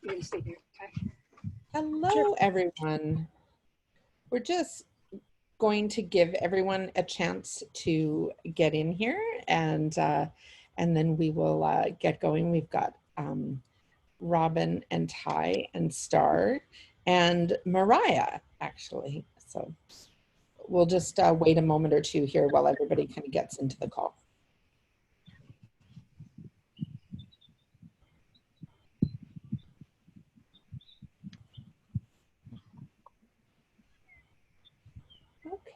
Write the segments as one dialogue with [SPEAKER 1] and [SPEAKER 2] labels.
[SPEAKER 1] You're gonna stay here. Okay.
[SPEAKER 2] Hello,
[SPEAKER 1] Sure.
[SPEAKER 2] everyone. We're just going to give everyone a chance to get in here, and then we will get going. We've got Robin and Ty and Star and Mariah, actually. So we'll just wait a moment or two here while everybody kind of gets into the call.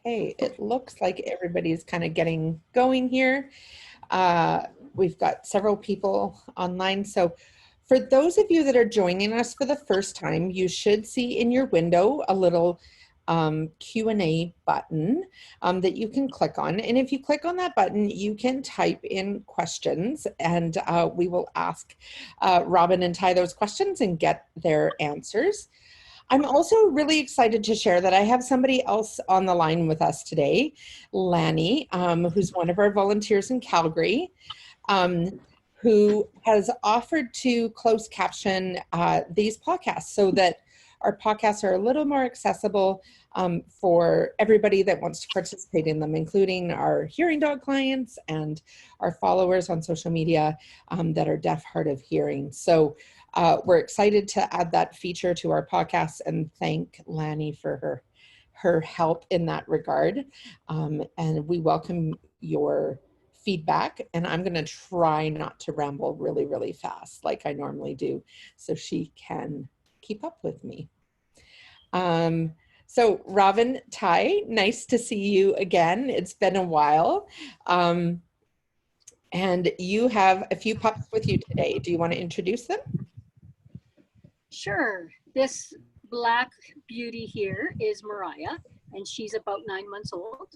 [SPEAKER 2] Okay, it looks like everybody's kind of getting going here. We've got several people online. So for those of you that are joining us for the first time, you should see in your window a little Q&A button that you can click on. And if you click on that button, you can type in questions, and we will ask Robin and Ty those questions and get their answers. I'm also really excited to share that I have somebody else on the line with us today, Lanny, who's one of our volunteers in Calgary, who has offered to closed caption these podcasts so that our podcasts are a little more accessible for everybody that wants to participate in them, including our hearing dog clients and our followers on social media that are deaf, hard of hearing. So we're excited to add that feature to our podcast and thank Lanny for her help in that regard. And we welcome your feedback, and I'm going to try not to ramble really, really fast like I normally do so she can keep up with me. So Robin, Ty, nice to see you again. It's been a while. And you have a few pups with you today. Do you want to introduce them?
[SPEAKER 1] Sure. This black beauty here is Mariah, and she's about 9 months old.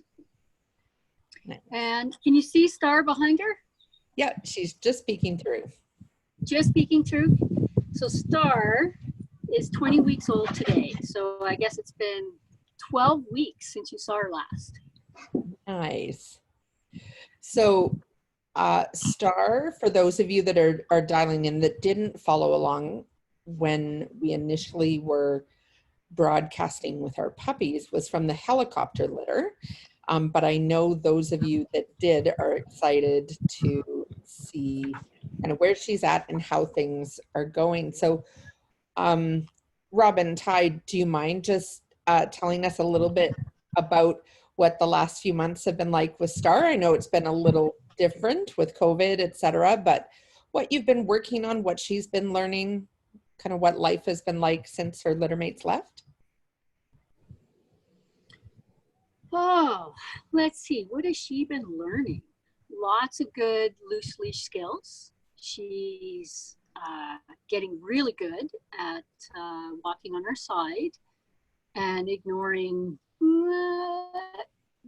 [SPEAKER 2] Nice.
[SPEAKER 1] And can you see Star behind her?
[SPEAKER 2] Yeah, she's just peeking through.
[SPEAKER 1] Just peeking through. So Star is 20 weeks old today. So I guess it's been 12 weeks since you saw her last.
[SPEAKER 2] Nice. So Star, for those of you that are dialing in that didn't follow along when we initially were broadcasting with our puppies, was from the helicopter litter. But I know those of you that did are excited to see kind of where she's at and how things are going. So Robin, Ty, do you mind just telling us a little bit about what the last few months have been like with Star? I know it's been a little different with COVID, et cetera, but what you've been working on, what she's been learning, kind of what life has been like since her littermates left?
[SPEAKER 1] Oh, let's see. What has she been learning? Lots of good loose leash skills. She's getting really good at walking on her side and ignoring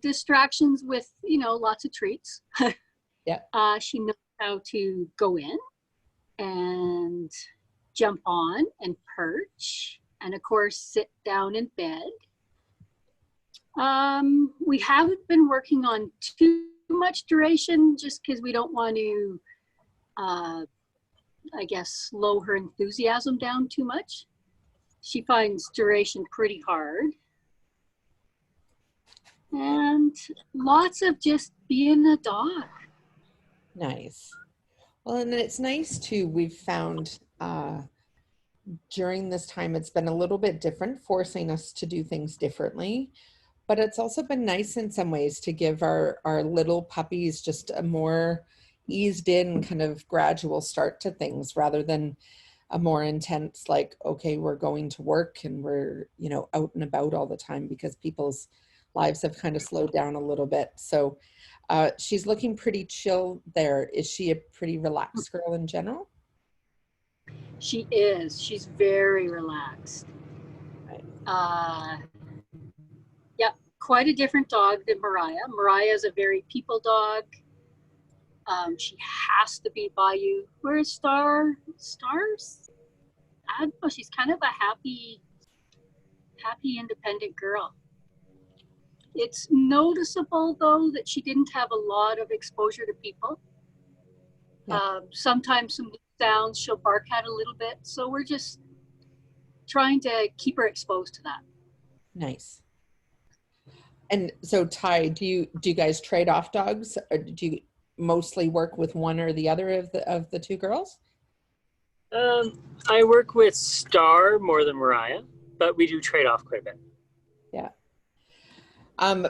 [SPEAKER 1] distractions with, lots of treats.
[SPEAKER 2] Yeah.
[SPEAKER 1] She knows how to go in and jump on and perch, and of course sit down in bed. We haven't been working on too much duration just because we don't want to, I guess, slow her enthusiasm down too much. She finds duration pretty hard. And lots of just being a dog.
[SPEAKER 2] Nice. Well, and it's nice too, we've found during this time, it's been a little bit different, forcing us to do things differently. But it's also been nice in some ways to give our little puppies just a more eased in kind of gradual start to things rather than a more intense, like, okay, we're going to work and we're, out and about all the time because people's lives have kind of slowed down a little bit. So she's looking pretty chill there. Is she a pretty relaxed girl in general?
[SPEAKER 1] She is. She's very relaxed.
[SPEAKER 2] Right.
[SPEAKER 1] Yeah, quite a different dog than Mariah. Mariah is a very people dog. She has to be by you. Whereas Star's, I don't know, she's kind of a happy, independent girl. It's noticeable, though, that she didn't have a lot of exposure to people. Yeah. Sometimes some sounds she'll bark at a little bit. So we're just trying to keep her exposed to that.
[SPEAKER 2] Nice. And so Ty, do you guys trade off dogs, or do you mostly work with one or the other of the two girls?
[SPEAKER 3] I work with Star more than Mariah, but we do trade off quite a bit.
[SPEAKER 2] Yeah.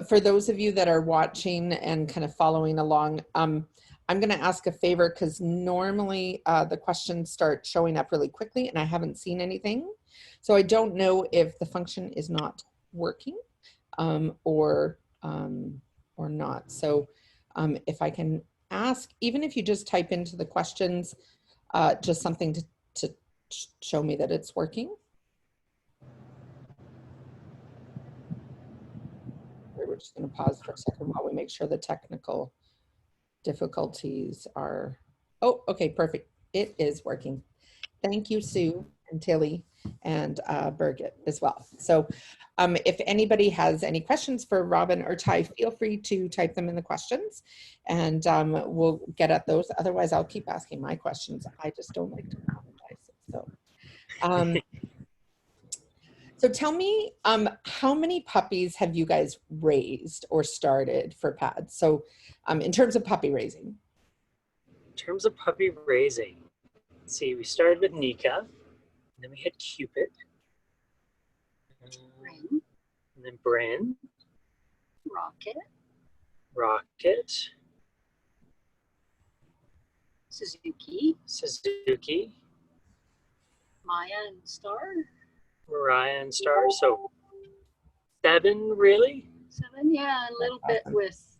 [SPEAKER 2] For those of you that are watching and kind of following along, I'm going to ask a favor, because normally the questions start showing up really quickly and I haven't seen anything. So I don't know if the function is not working or not. So if I can ask, even if you just type into the questions, just something to show me that it's working. We're just going to pause for a second while we make sure the technical difficulties are, oh, okay, perfect. It is working. Thank you, Sue and Tilly and Birgit as well. So if anybody has any questions for Robin or Ty, feel free to type them in the questions and we'll get at those. Otherwise, I'll keep asking my questions. I just don't like to apologize. So tell me, how many puppies have you guys raised or started for pads? So in terms of puppy raising.
[SPEAKER 3] In terms of puppy raising, let's see, we started with Nika, and then we had Cupid, and then Bryn, Rocket,
[SPEAKER 1] Suzuki, Maya and Star,
[SPEAKER 3] Mariah and Star. So 7 really?
[SPEAKER 1] 7, yeah, a little bit with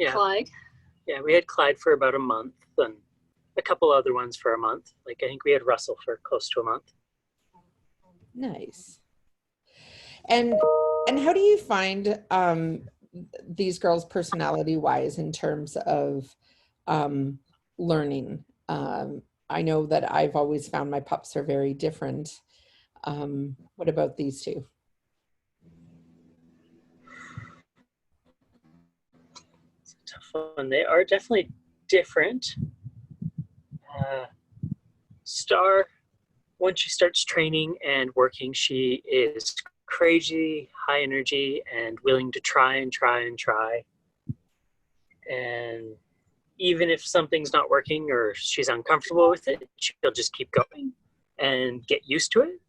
[SPEAKER 1] Clyde.
[SPEAKER 3] Yeah, we had Clyde for about a month and a couple other ones for a month. Like I think we had Russell for close to a month.
[SPEAKER 2] Nice. And how do you find these girls personality wise in terms of learning? I know that I've always found my pups are very different. What about these two?
[SPEAKER 3] It's a tough one. They are definitely different. Star, once she starts training and working, she is crazy, high energy, and willing to try and try and try. And even if something's not working or she's uncomfortable with it, she'll just keep going and get used to it.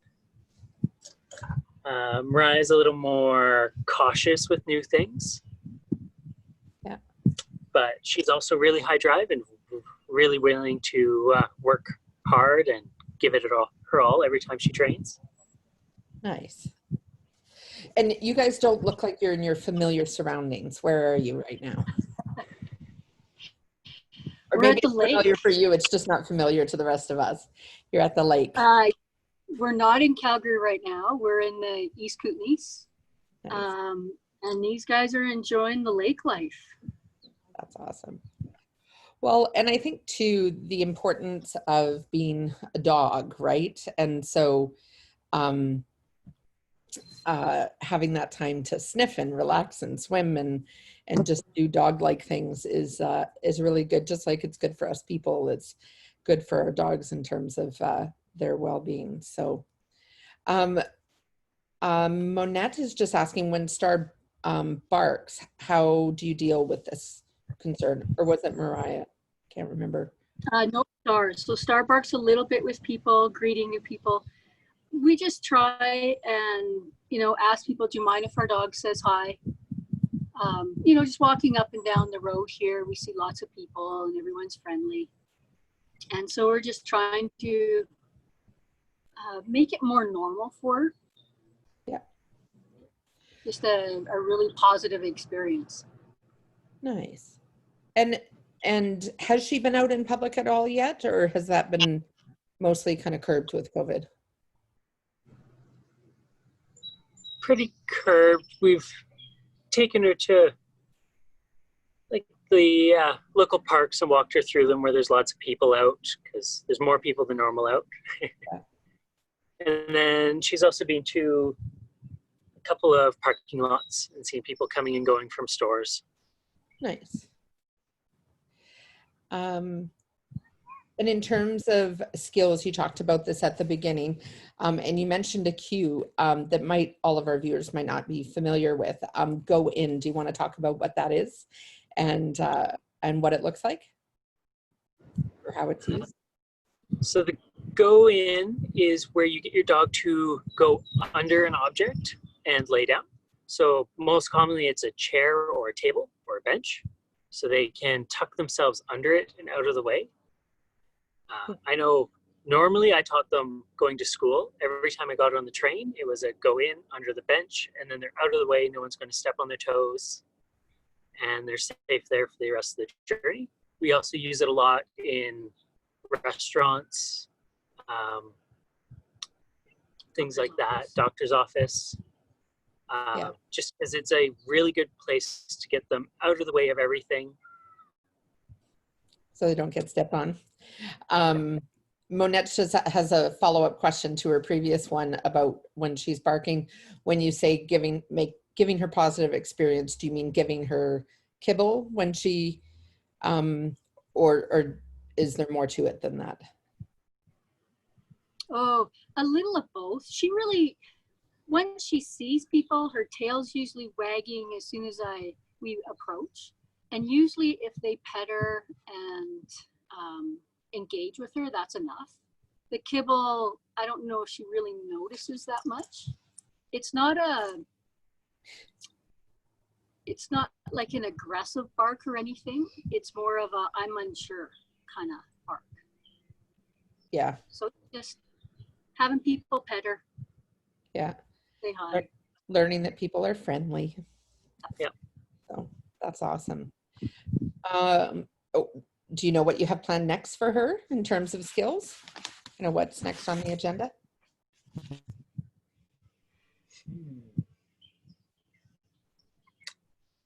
[SPEAKER 3] Mariah's a little more cautious with new things.
[SPEAKER 2] Yeah.
[SPEAKER 3] But she's also really high drive and really willing to work hard and give it her all every time she trains.
[SPEAKER 2] Nice. And you guys don't look like you're in your familiar surroundings. Where are you right now? Or
[SPEAKER 1] We're
[SPEAKER 2] maybe
[SPEAKER 1] at the
[SPEAKER 2] it's
[SPEAKER 1] lake.
[SPEAKER 2] familiar for you, it's just not familiar to the rest of us. You're at the lake.
[SPEAKER 1] We're not in Calgary right now. We're in the East Kootenays.
[SPEAKER 2] Nice.
[SPEAKER 1] And these guys are enjoying the lake life.
[SPEAKER 2] That's awesome. Well, and I think too, the importance of being a dog, right? And so having that time to sniff and relax and swim and just do dog-like things is really good. Just like it's good for us people, it's good for our dogs in terms of their well-being. So Monette is just asking, when Star barks, how do you deal with this concern? Or was it Mariah? Can't remember.
[SPEAKER 1] No, Star. So Star barks a little bit with people, greeting new people. We just try and, ask people, do you mind if our dog says hi? Just walking up and down the road here, we see lots of people and everyone's friendly. And so we're just trying to make it more normal for her.
[SPEAKER 2] Yeah.
[SPEAKER 1] Just a really positive experience.
[SPEAKER 2] Nice. And has she been out in public at all yet, or has that been mostly kind of curbed with COVID?
[SPEAKER 3] Pretty curbed. We've taken her to like the local parks and walked her through them where there's lots of people out, because there's more people than normal out.
[SPEAKER 2] Yeah.
[SPEAKER 3] And then she's also been to a couple of parking lots and seen people coming and going from stores.
[SPEAKER 2] Nice. And in terms of skills, you talked about this at the beginning, and you mentioned a cue that all of our viewers might not be familiar with. Goin. Do you want to talk about what that is and what it looks like or how it's used?
[SPEAKER 3] So the go in is where you get your dog to go under an object and lay down. So most commonly it's a chair or a table or a bench. So they can tuck themselves under it and out of the way. I know normally I taught them going to school. Every time I got on the train, it was a go in under the bench, and then they're out of the way. No one's going to step on their toes, and they're safe there for the rest of the journey. We also use it a lot in restaurants, things like that, doctor's office, just because it's a really good place to get them out of the way of everything.
[SPEAKER 2] So they don't get stepped on. Monette just has a follow-up question to her previous one about when she's barking. When you say giving her positive experience, do you mean giving her kibble when she, or is there more to it than that?
[SPEAKER 1] Oh, a little of both. She really, when she sees people, her tail's usually wagging as soon as we approach. And usually if they pet her and engage with her, that's enough. The kibble, I don't know if she really notices that much. It's not like an aggressive bark or anything. It's more of a I'm unsure kind of bark.
[SPEAKER 2] Yeah.
[SPEAKER 1] So just having people pet her.
[SPEAKER 2] Yeah.
[SPEAKER 1] Say hi.
[SPEAKER 2] Learning that people are friendly.
[SPEAKER 3] Yeah.
[SPEAKER 2] So that's awesome. Do you know what you have planned next for her in terms of skills? You know, what's next on the agenda?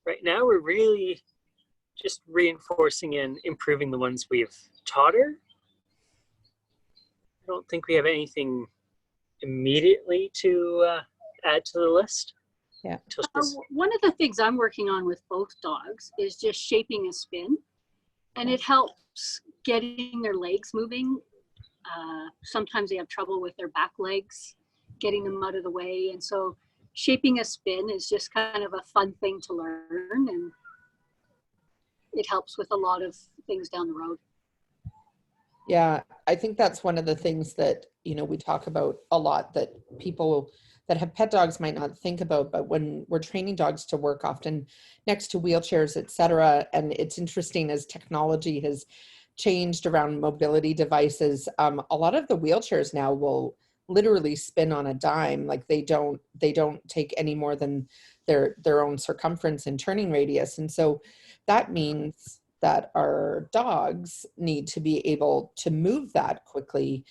[SPEAKER 3] Right now, we're really just reinforcing and improving the ones we've taught her. I don't think we have anything immediately to add to the list.
[SPEAKER 2] Yeah.
[SPEAKER 1] One of the things I'm working on with both dogs is just shaping a spin, and it helps getting their legs moving. Sometimes they have trouble with their back legs, getting them out of the way. And so shaping a spin is just kind of a fun thing to learn, and it helps with a lot of things down the road.
[SPEAKER 2] Yeah, I think that's one of the things that, you know, we talk about a lot that people that have pet dogs might not think about, but when we're training dogs to work often next to wheelchairs, etc. And it's interesting as technology has changed around mobility devices. A lot of the wheelchairs now will literally spin on a dime. Like they don't take any more than their own circumference and turning radius. And so that means that our dogs need to be able to move that quickly.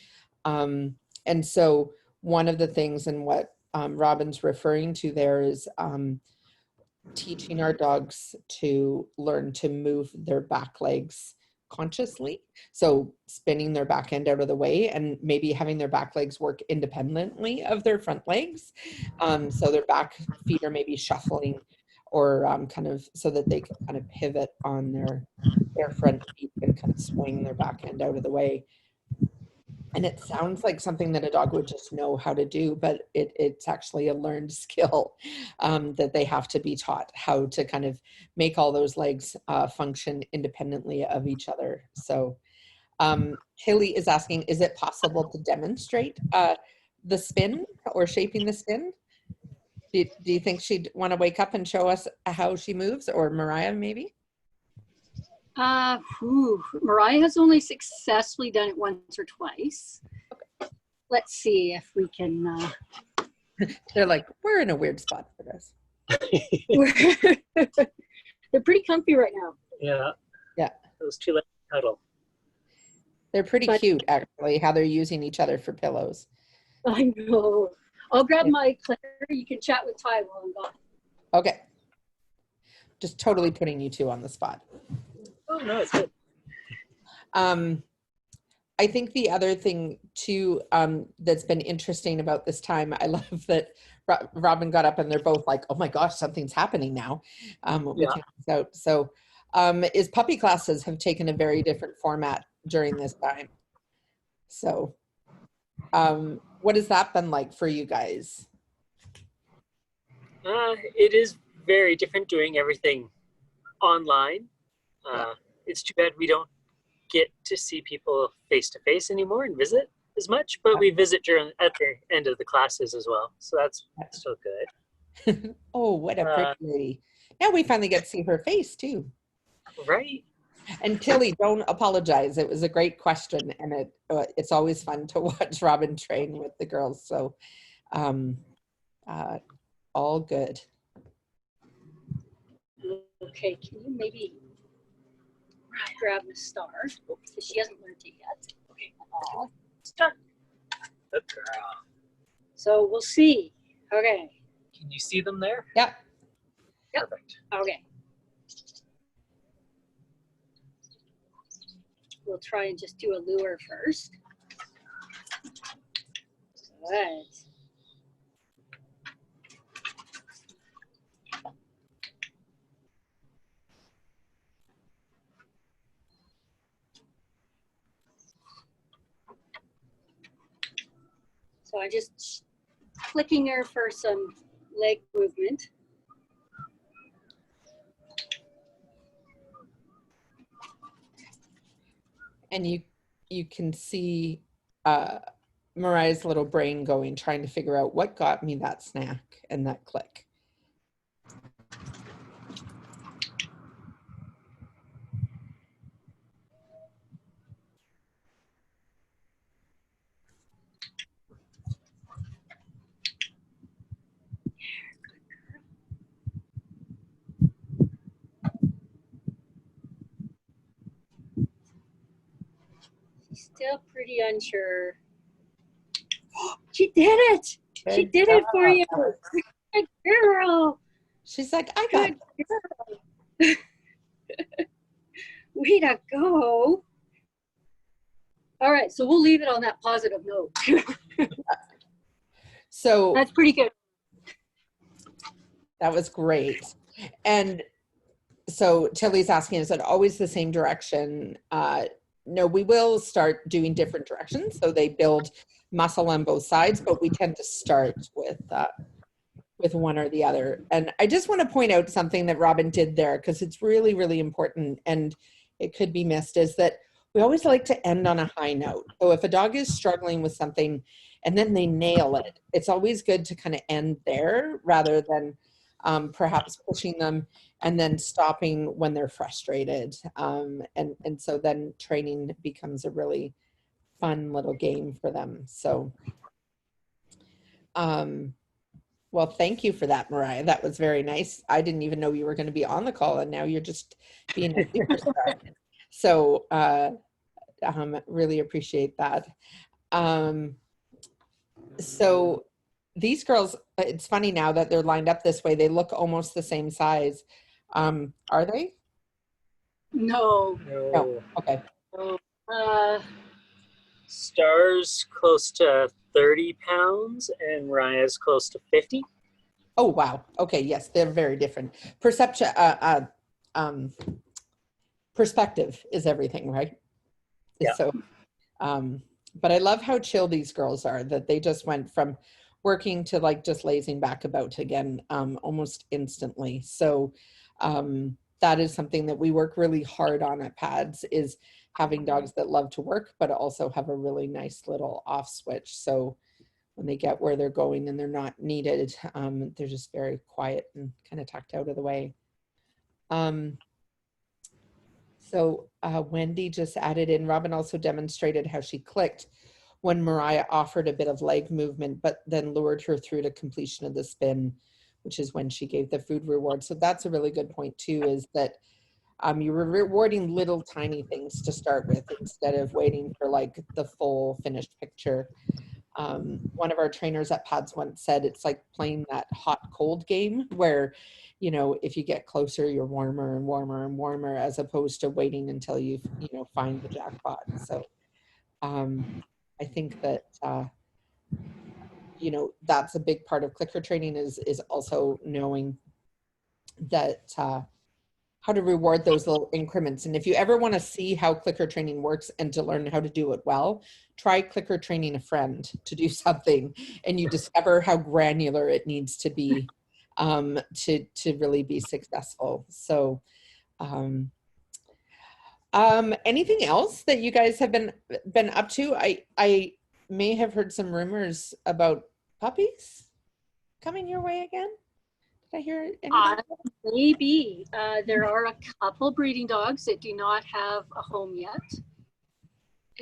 [SPEAKER 2] And so one of the things, and what Robin's referring to there, is teaching our dogs to learn to move their back legs consciously. So spinning their back end out of the way and maybe having their back legs work independently of their front legs. So their back feet are maybe shuffling, or kind of so that they can kind of pivot on their front feet and kind of swing their back end out of the way. And it sounds like something that a dog would just know how to do, but it's actually a learned skill that they have to be taught how to kind of make all those legs function independently of each other. So Haley is asking, is it possible to demonstrate the spin or shaping the spin? Do you think she'd want to wake up and show us how she moves, or Mariah maybe?
[SPEAKER 1] Mariah has only successfully done it once or twice. Okay. Let's see if we can.
[SPEAKER 2] They're like, we're in a weird spot for this.
[SPEAKER 1] They're pretty comfy right now.
[SPEAKER 3] Yeah.
[SPEAKER 2] Yeah.
[SPEAKER 3] Those two legs cuddle.
[SPEAKER 2] They're pretty cute, actually, how they're using each other for pillows.
[SPEAKER 1] I know. I'll grab my clicker. You can chat with Ty while I'm gone.
[SPEAKER 2] Okay. Just totally putting you two on the spot.
[SPEAKER 3] Oh, no, it's good.
[SPEAKER 2] I think the other thing too that's been interesting about this time, I love that Robin got up and they're both like, oh my gosh, something's happening now.
[SPEAKER 3] Yeah.
[SPEAKER 2] So is puppy classes have taken a very different format during this time. So what has that been like for you guys?
[SPEAKER 3] It is very different doing everything online. It's too bad we don't get to see people face to face anymore and visit as much, but we visit at the end of the classes as well, so that's still good.
[SPEAKER 2] Oh, what a pretty lady. Now we finally get to see her face too.
[SPEAKER 3] Right.
[SPEAKER 2] And Tilly, don't apologize. It was a great question, and it's always fun to watch Robin train with the girls. So all good.
[SPEAKER 1] Okay, can you maybe grab the star? Because she hasn't learned it yet. Okay.
[SPEAKER 3] Start. Good girl.
[SPEAKER 1] So we'll see. Okay.
[SPEAKER 3] Can you see them there?
[SPEAKER 2] Yep.
[SPEAKER 3] Perfect.
[SPEAKER 1] Okay. We'll try and just do a lure first. Good. So I'm just flicking her for some leg movement.
[SPEAKER 2] And you can see Mariah's little brain going, trying to figure out what got me that snack and that click.
[SPEAKER 1] She's still pretty unsure. She did it!
[SPEAKER 2] Good
[SPEAKER 1] She did it for
[SPEAKER 2] job.
[SPEAKER 1] you! Good girl!
[SPEAKER 2] She's like, I got
[SPEAKER 1] Good girl. Way to go! All right, so we'll leave it on that positive note.
[SPEAKER 2] So
[SPEAKER 1] That's pretty good.
[SPEAKER 2] that was great. And so Tilly's asking, is it always the same direction? No, we will start doing different directions. So they build muscle on both sides, but we tend to start with one or the other. And I just want to point out something that Robin did there, because it's really, really important and it could be missed, is that we always like to end on a high note. So if a dog is struggling with something and then they nail it, it's always good to kind of end there rather than perhaps pushing them and then stopping when they're frustrated. And so then training becomes a really fun little game for them. So, well, thank you for that, Mariah. That was very nice. I didn't even know you were going to be on the call, and now you're just being a superstar. So really appreciate that. So these girls, it's funny now that they're lined up this way. They look almost the same size. Are they?
[SPEAKER 1] No.
[SPEAKER 2] No. Okay.
[SPEAKER 3] Star's close to 30 pounds and Mariah's close to 50.
[SPEAKER 2] Oh, wow. Okay. Yes, they're very different. Perspective is everything, right?
[SPEAKER 3] Yeah.
[SPEAKER 2] So, but I love how chill these girls are, that they just went from working to like just lazing back about again almost instantly. So that is something that we work really hard on at PADS, is having dogs that love to work, but also have a really nice little off switch. So when they get where they're going and they're not needed, they're just very quiet and kind of tucked out of the way. So Wendy just added in, Robin also demonstrated how she clicked when Mariah offered a bit of leg movement, but then lured her through to completion of the spin, which is when she gave the food reward. So that's a really good point too, is that you're rewarding little tiny things to start with instead of waiting for like the full finished picture. One of our trainers at PADS once said it's like playing that hot cold game where, you know, if you get closer, you're warmer and warmer and warmer, as opposed to waiting until you find the jackpot. So I think that that's a big part of clicker training, is also knowing that how to reward those little increments. And if you ever want to see how clicker training works and to learn how to do it well, try clicker training a friend to do something, and you discover how granular it needs to be to really be successful. So anything else that you guys have been up to? I may have heard some rumors about puppies coming your way again. Did I hear anything?
[SPEAKER 1] Maybe. There are a couple breeding dogs that do not have a home yet.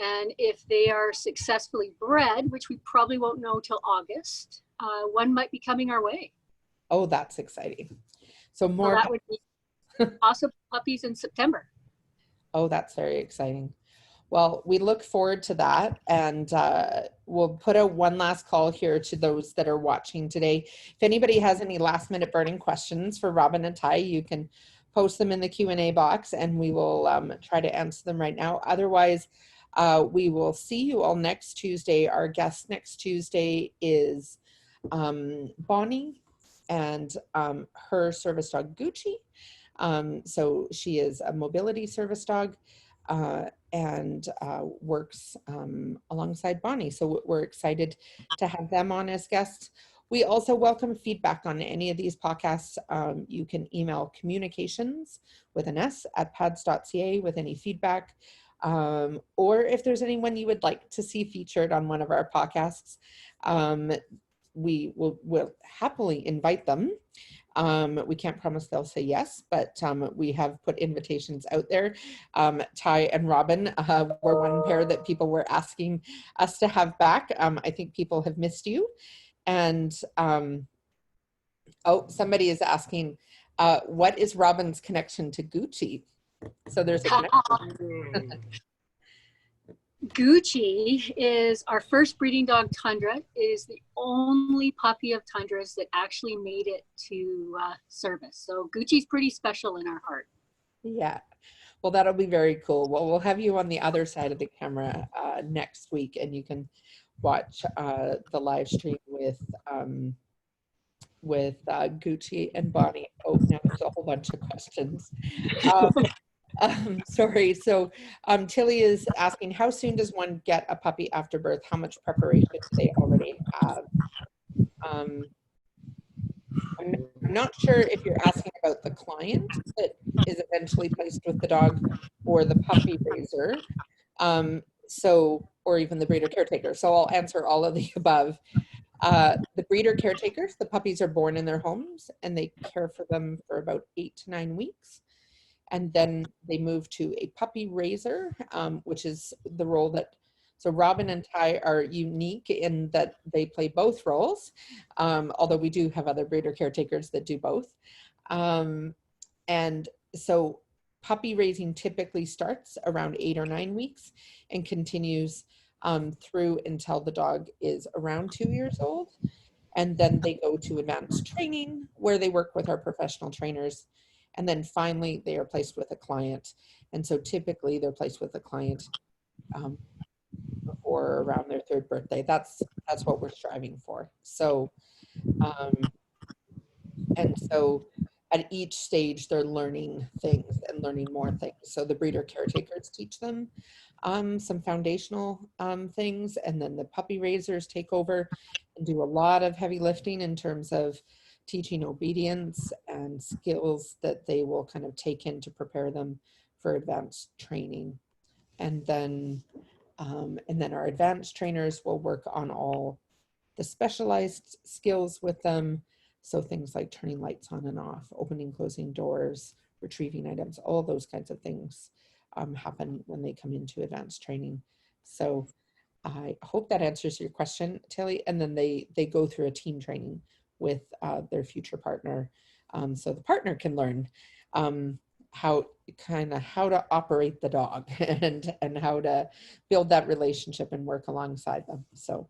[SPEAKER 1] And if they are successfully bred, which we probably won't know till August, one might be coming our way.
[SPEAKER 2] Oh, that's exciting. So more.
[SPEAKER 1] So that would be possible puppies in September.
[SPEAKER 2] Oh, that's very exciting. Well, we look forward to that, and we'll put out one last call here to those that are watching today. If anybody has any last-minute burning questions for Robin and Ty, you can post them in the Q&A box, and we will try to answer them right now. Otherwise, we will see you all next Tuesday. Our guest next Tuesday is Bonnie and her service dog, Gucci. So she is a mobility service dog. And works alongside Bonnie. So we're excited to have them on as guests. We also welcome feedback on any of these podcasts. You can email communications with an S at pads.ca with any feedback. Or if there's anyone you would like to see featured on one of our podcasts, we'll happily invite them. We can't promise they'll say yes, but we have put invitations out there. Ty and Robin were one pair that people were asking us to have back. I think people have missed you. And oh, somebody is asking, what is Robin's connection to Gucci? So there's a connection.
[SPEAKER 1] Gucci is our first breeding dog, Tundra. It is the only puppy of Tundra's that actually made it to service. So Gucci's pretty special in our heart.
[SPEAKER 2] Yeah. Well, that'll be very cool. Well, we'll have you on the other side of the camera next week, and you can watch the live stream with Gucci and Bonnie. Oh, now there's a whole bunch of questions. Sorry. So Tilly is asking, how soon does one get a puppy after birth? How much preparation do they already have? I'm not sure if you're asking about the client that is eventually placed with the dog or the puppy raiser, or even the breeder caretaker. So I'll answer all of the above. The breeder caretakers, the puppies are born in their homes and they care for them for about 8 to 9 weeks. And then they move to a puppy raiser, which is the role that, so Robin and Ty are unique in that they play both roles, although we do have other breeder caretakers that do both. And so puppy raising typically starts around 8 or 9 weeks and continues through until the dog is around 2 years old. And then they go to advanced training where they work with our professional trainers. And then finally, they are placed with a client. And so typically they're placed with a client before around their 3rd birthday. That's what we're striving for. So, and so at each stage, they're learning things and learning more things. So the breeder caretakers teach them some foundational things, and then the puppy raisers take over and do a lot of heavy lifting in terms of teaching obedience and skills that they will kind of take in to prepare them for advanced training. And then our advanced trainers will work on all the specialized skills with them. So things like turning lights on and off, opening, closing doors, retrieving items, all those kinds of things happen when they come into advanced training. So I hope that answers your question, Tilly. And then they go through a team training with their future partner. So the partner can learn how to operate the dog and how to build that relationship and work alongside them. So,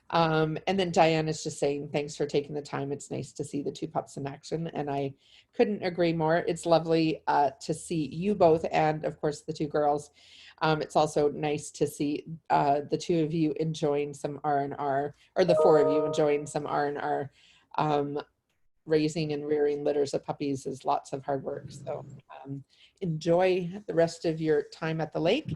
[SPEAKER 2] and then Diane is just saying, thanks for taking the time. It's nice to see the 2 pups in action. And I couldn't agree more. It's lovely to see you both and of course the 2 girls. It's also nice to see the 2 of you enjoying some R&R, or the 4 of you enjoying some R&R. Raising and rearing litters of puppies is lots of hard work. So enjoy the rest of your time at the lake.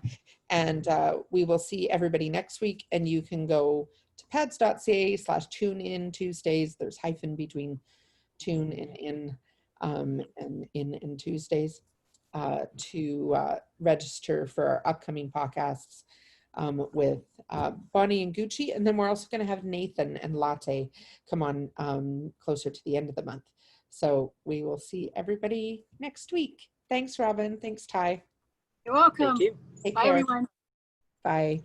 [SPEAKER 2] And we will see everybody next week. And you can go to pads.ca/tune in Tuesdays. There's hyphen between tune and in and Tuesdays to register for our upcoming podcasts with Bonnie and Gucci. And then we're also going to have Nathan and Latte come on closer to the end of the month. So we will see everybody next week. Thanks, Robin. Thanks, Ty.
[SPEAKER 1] You're welcome.
[SPEAKER 3] Thank you.
[SPEAKER 2] Take
[SPEAKER 1] Bye,
[SPEAKER 2] care.
[SPEAKER 1] everyone.
[SPEAKER 2] Bye.